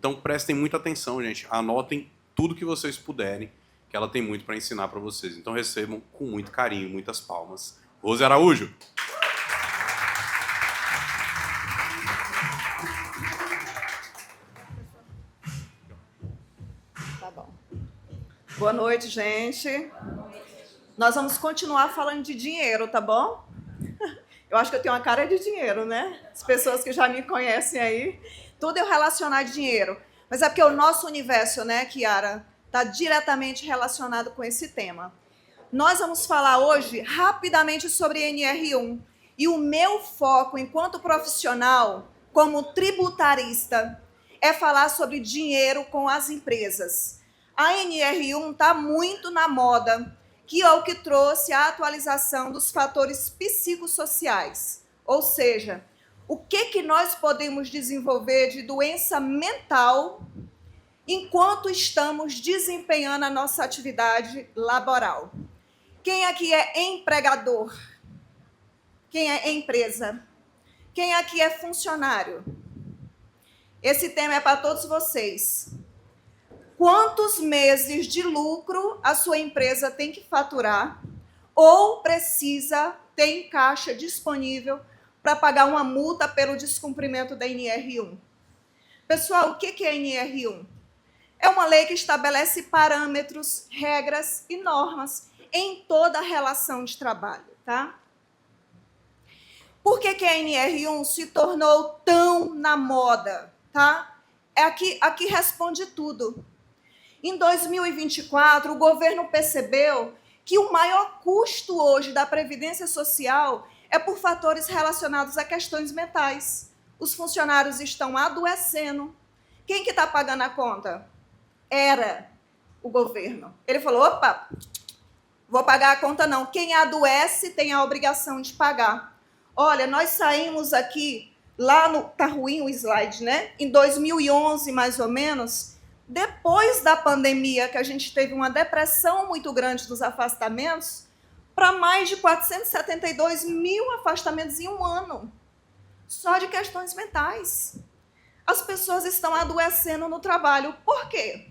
Então prestem muita atenção, gente. Anotem tudo que vocês puderem, que ela tem muito para ensinar para vocês. Então recebam com muito carinho, muitas palmas. Rose Araújo. Tá bom. Boa noite, gente. Nós vamos continuar falando de dinheiro, tá bom? Eu acho que eu tenho uma cara de dinheiro, né? As pessoas que já me conhecem aí, tudo é relacionado a dinheiro. Mas é porque o nosso universo, né, Kiara, está diretamente relacionado com esse tema. Nós vamos falar hoje rapidamente sobre NR1. E o meu foco, enquanto profissional, como tributarista, é falar sobre dinheiro com as empresas. A NR1 está muito na moda, que é o que trouxe a atualização dos fatores psicossociais. Ou seja, o que nós podemos desenvolver de doença mental enquanto estamos desempenhando a nossa atividade laboral. Quem aqui é empregador? Quem é empresa? Quem aqui é funcionário? Esse tema é para todos vocês. Quantos meses de lucro a sua empresa tem que faturar ou precisa ter em caixa disponível para pagar uma multa pelo descumprimento da NR1? Pessoal, o que é NR1? É uma lei que estabelece parâmetros, regras e normas em toda a relação de trabalho, tá? Por que a NR1 se tornou tão na moda, tá? Aqui responde tudo. Em 2024, o governo percebeu que o maior custo hoje da Previdência Social é por fatores relacionados a questões mentais. Os funcionários estão adoecendo. Quem que está pagando a conta? Era o governo. Ele falou, opa, vou pagar a conta não. Quem adoece tem a obrigação de pagar. Olha, nós saímos aqui, lá no... Tá ruim o slide, né? Em 2011, mais ou menos, depois da pandemia, que a gente teve uma depressão muito grande dos afastamentos, para mais de 472 mil afastamentos em um ano, só de questões mentais. As pessoas estão adoecendo no trabalho. Por quê?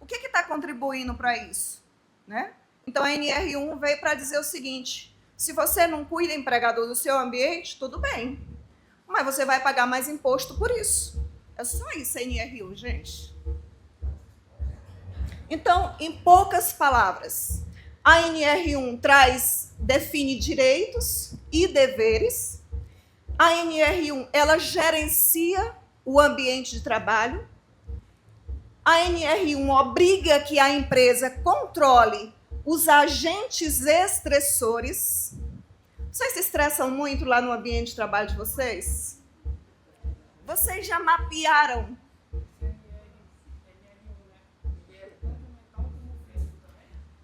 O que está contribuindo para isso? Né? Então, a NR1 veio para dizer o seguinte, se você não cuida, empregador, do seu ambiente, tudo bem, mas você vai pagar mais imposto por isso. É só isso, a NR1, gente. Então, em poucas palavras, a NR1 define direitos e deveres. A NR1, ela gerencia o ambiente de trabalho. A NR1 obriga que a empresa controle os agentes estressores. Vocês se estressam muito lá no ambiente de trabalho de vocês? Vocês já mapearam?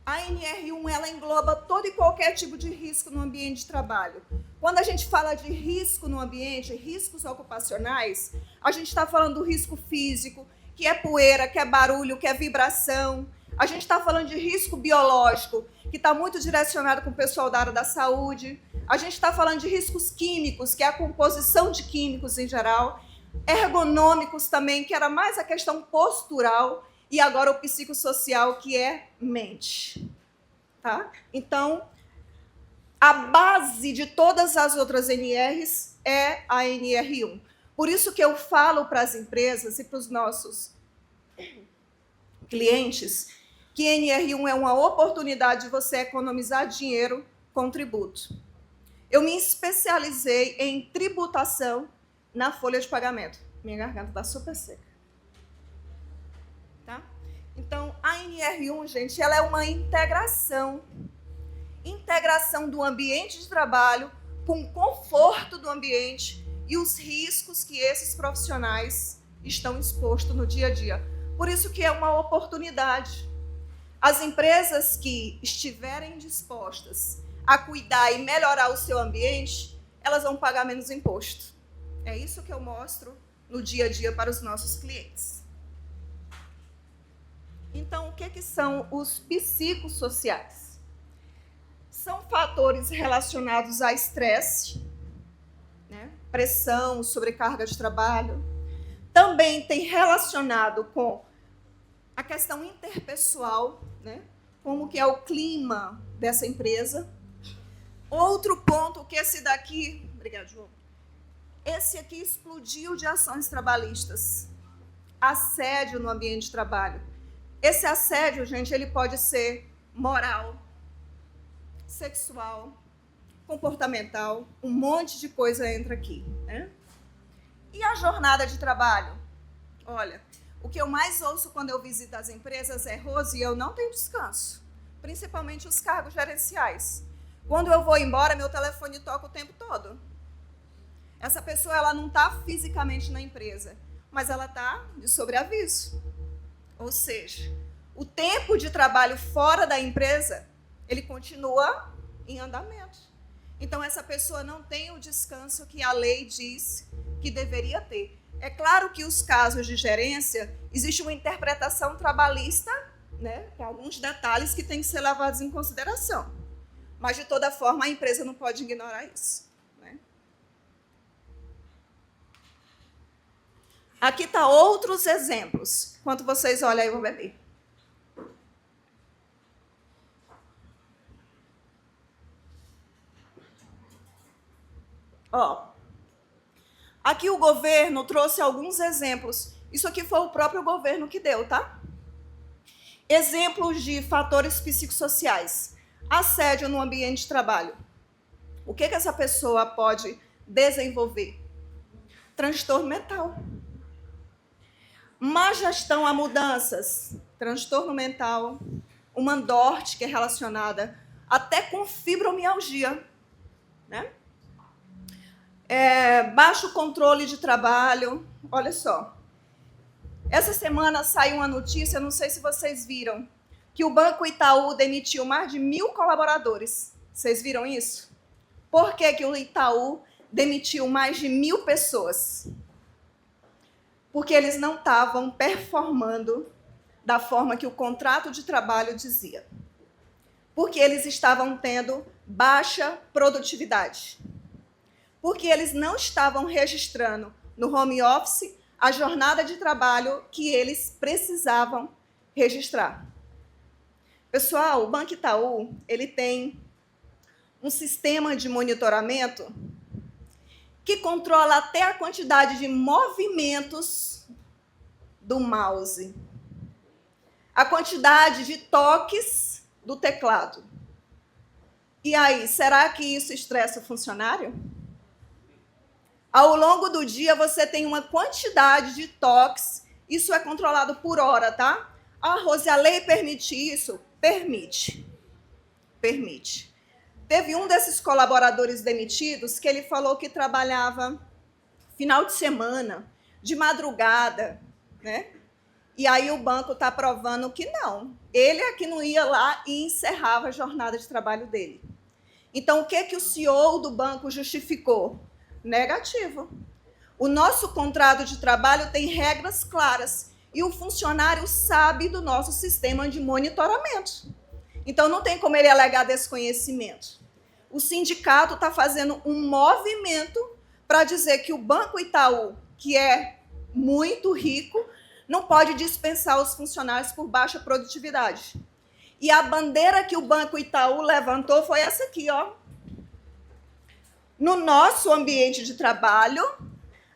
A NR1 ela engloba todo e qualquer tipo de risco no ambiente de trabalho. Quando a gente fala de risco no ambiente, riscos ocupacionais, a gente está falando do risco físico, que é poeira, que é barulho, que é vibração. A gente está falando de risco biológico, que está muito direcionado com o pessoal da área da saúde. A gente está falando de riscos químicos, que é a composição de químicos em geral. Ergonômicos também, que era mais a questão postural. E agora o psicossocial, que é mente. Tá? Então, a base de todas as outras NRs é a NR1. Por isso que eu falo para as empresas e para os nossos clientes que NR1 é uma oportunidade de você economizar dinheiro com tributo. Eu me especializei em tributação na folha de pagamento. Minha garganta está super seca. Tá? Então, a NR1, gente, ela é uma integração do ambiente de trabalho com o conforto do ambiente e os riscos que esses profissionais estão expostos no dia a dia. Por isso que é uma oportunidade. As empresas que estiverem dispostas a cuidar e melhorar o seu ambiente, elas vão pagar menos imposto. É isso que eu mostro no dia a dia para os nossos clientes. Então, o que são os psicossociais? São fatores relacionados a estresse, né? Pressão, sobrecarga de trabalho. também tem relacionado com a questão interpessoal, né? Como que é o clima dessa empresa. Outro ponto que esse daqui... Obrigada, João. Esse aqui explodiu de ações trabalhistas. Assédio no ambiente de trabalho. Esse assédio, gente, ele pode ser moral, sexual, comportamental, um monte de coisa entra aqui, né? E a jornada de trabalho? Olha, o que eu mais ouço quando eu visito as empresas é: Rose, eu não tenho descanso, principalmente os cargos gerenciais. Quando eu vou embora, meu telefone toca o tempo todo. Essa pessoa, ela não está fisicamente na empresa, mas ela está de sobreaviso. Ou seja, o tempo de trabalho fora da empresa, ele continua em andamento. Então, essa pessoa não tem o descanso que a lei diz que deveria ter. É claro que os casos de gerência, existe uma interpretação trabalhista, né, para alguns detalhes que têm que ser levados em consideração. Mas, de toda forma, a empresa não pode ignorar isso. Né? Aqui está outros exemplos. Enquanto vocês olham aí, eu vou beber. Ó, aqui o governo trouxe alguns exemplos. Isso aqui foi o próprio governo que deu, tá? Exemplos de fatores psicossociais. Assédio no ambiente de trabalho. O que essa pessoa pode desenvolver? Transtorno mental. Má gestão a mudanças. Transtorno mental. Uma endorte que é relacionada até com fibromialgia, né? Baixo controle de trabalho. Olha só. Essa semana saiu uma notícia, não sei se vocês viram, que o Banco Itaú demitiu mais de 1.000 colaboradores. Vocês viram isso? Por que o Itaú demitiu mais de 1.000 pessoas? Porque eles não estavam performando da forma que o contrato de trabalho dizia. Porque eles estavam tendo baixa produtividade. Porque eles não estavam registrando no home office a jornada de trabalho que eles precisavam registrar. Pessoal, o Banco Itaú, ele tem um sistema de monitoramento que controla até a quantidade de movimentos do mouse, a quantidade de toques do teclado. E aí, será que isso estressa o funcionário? Ao longo do dia, você tem uma quantidade de toques, isso é controlado por hora, tá? Ah, Rose, a lei permite isso? Permite. Permite. Teve um desses colaboradores demitidos que ele falou que trabalhava final de semana, de madrugada, né? E aí o banco está provando que não. Ele é que não ia lá e encerrava a jornada de trabalho dele. Então, o que o CEO do banco justificou? Negativo. O nosso contrato de trabalho tem regras claras e o funcionário sabe do nosso sistema de monitoramento. Então, não tem como ele alegar desconhecimento. O sindicato está fazendo um movimento para dizer que o Banco Itaú, que é muito rico, não pode dispensar os funcionários por baixa produtividade. E a bandeira que o Banco Itaú levantou foi essa aqui, ó. No nosso ambiente de trabalho,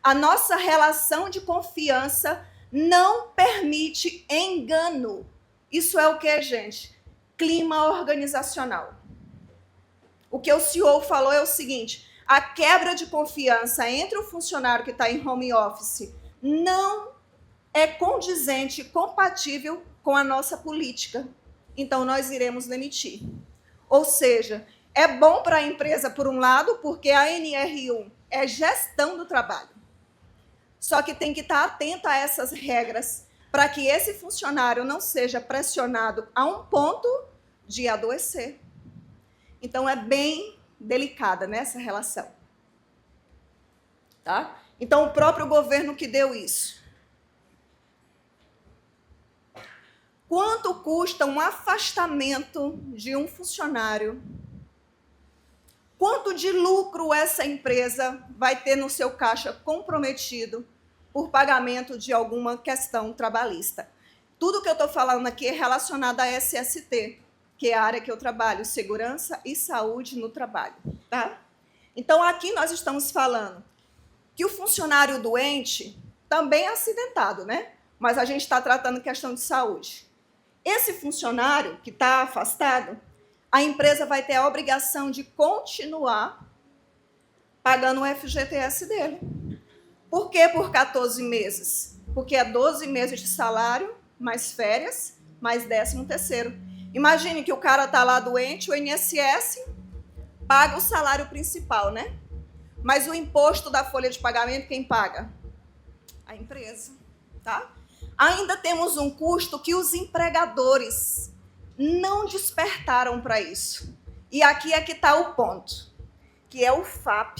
a nossa relação de confiança não permite engano. Isso é o que, gente? Clima organizacional. O que o CEO falou é o seguinte: a quebra de confiança entre o funcionário que está em home office não é condizente, compatível com a nossa política. Então, nós iremos demitir. Ou seja, é bom para a empresa, por um lado, porque a NR1 é gestão do trabalho. Só que tem que estar atento a essas regras para que esse funcionário não seja pressionado a um ponto de adoecer. Então, é bem delicada nessa relação. Tá? Então, o próprio governo que deu isso. Quanto custa um afastamento de um funcionário? Quanto de lucro essa empresa vai ter no seu caixa comprometido por pagamento de alguma questão trabalhista. Tudo que eu estou falando aqui é relacionado à SST, que é a área que eu trabalho, Segurança e Saúde no Trabalho. Tá? Então, aqui nós estamos falando que o funcionário doente também é acidentado, né? Mas a gente está tratando questão de saúde. Esse funcionário que está afastado, a empresa vai ter a obrigação de continuar pagando o FGTS dele. Por que por 14 meses? Porque é 12 meses de salário, mais férias, mais 13º. Imagine que o cara está lá doente, o INSS paga o salário principal, né? Mas o imposto da folha de pagamento, quem paga? A empresa, tá? Ainda temos um custo que os empregadores não despertaram para isso. E aqui é que está o ponto, que é o FAP.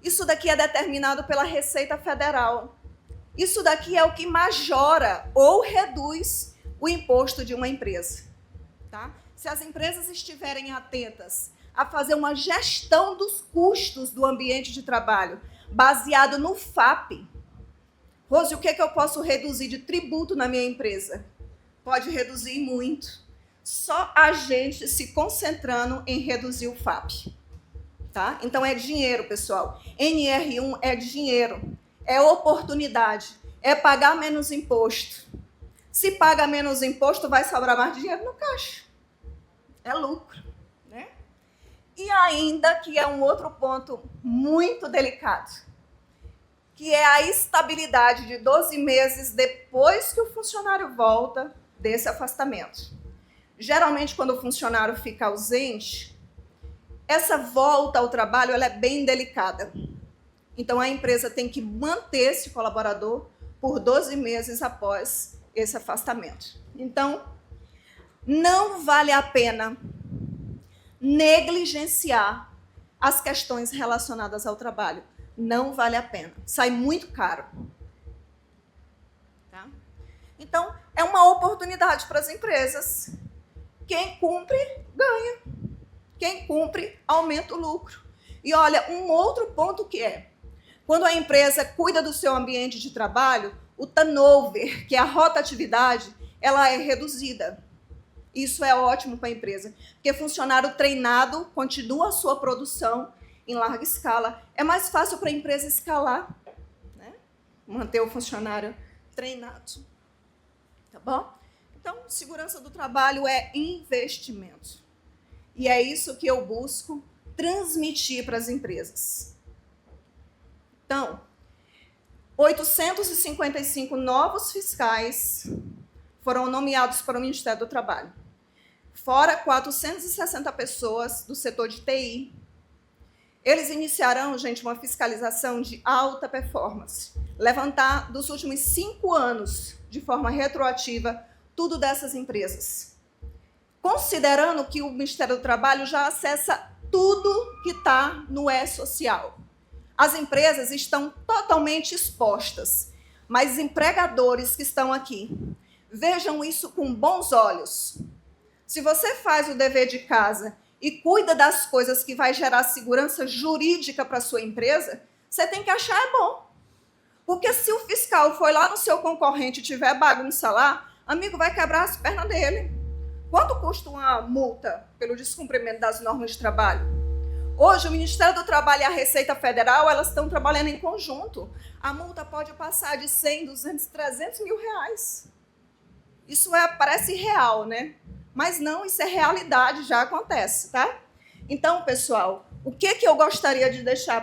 Isso daqui é determinado pela Receita Federal. Isso daqui é o que majora ou reduz o imposto de uma empresa. Tá? Se as empresas estiverem atentas a fazer uma gestão dos custos do ambiente de trabalho baseado no FAP, Rose, o que é que eu posso reduzir de tributo na minha empresa? Pode reduzir muito. Só a gente se concentrando em reduzir o FAP. Tá? Então, é dinheiro, pessoal. NR1 é dinheiro, é oportunidade, é pagar menos imposto. Se paga menos imposto, vai sobrar mais dinheiro no caixa. É lucro. Né? E ainda que é um outro ponto muito delicado, que é a estabilidade de 12 meses depois que o funcionário volta desse afastamento. Geralmente, quando o funcionário fica ausente, essa volta ao trabalho ela é bem delicada. Então, a empresa tem que manter esse colaborador por 12 meses após esse afastamento. Então, não vale a pena negligenciar as questões relacionadas ao trabalho. Não vale a pena. Sai muito caro. Tá? Então, é uma oportunidade para as empresas. Quem cumpre, ganha. Quem cumpre, aumenta o lucro. E olha, um outro ponto que é, quando a empresa cuida do seu ambiente de trabalho, o turnover, que é a rotatividade, ela é reduzida. Isso é ótimo para a empresa, porque funcionário treinado continua a sua produção em larga escala. É mais fácil para a empresa escalar, né? Manter o funcionário treinado. Tá bom? Então, segurança do trabalho é investimento. E é isso que eu busco transmitir para as empresas. Então, 855 novos fiscais foram nomeados para o Ministério do Trabalho. Fora 460 pessoas do setor de TI. Eles iniciarão, gente, uma fiscalização de alta performance. Levantar dos últimos 5 anos, de forma retroativa, tudo dessas empresas. Considerando que o Ministério do Trabalho já acessa tudo que está no E-Social. As empresas estão totalmente expostas, mas empregadores que estão aqui, vejam isso com bons olhos. Se você faz o dever de casa e cuida das coisas que vai gerar segurança jurídica para a sua empresa, você tem que achar é bom. Porque se o fiscal foi lá no seu concorrente e tiver bagunça lá, amigo, vai quebrar as pernas dele. Quanto custa uma multa pelo descumprimento das normas de trabalho? Hoje, o Ministério do Trabalho e a Receita Federal, elas estão trabalhando em conjunto. A multa pode passar de 100, 200, 300 mil reais. Isso parece real, né? Mas não, isso é realidade, já acontece, tá? Então, pessoal, o que eu gostaria de deixar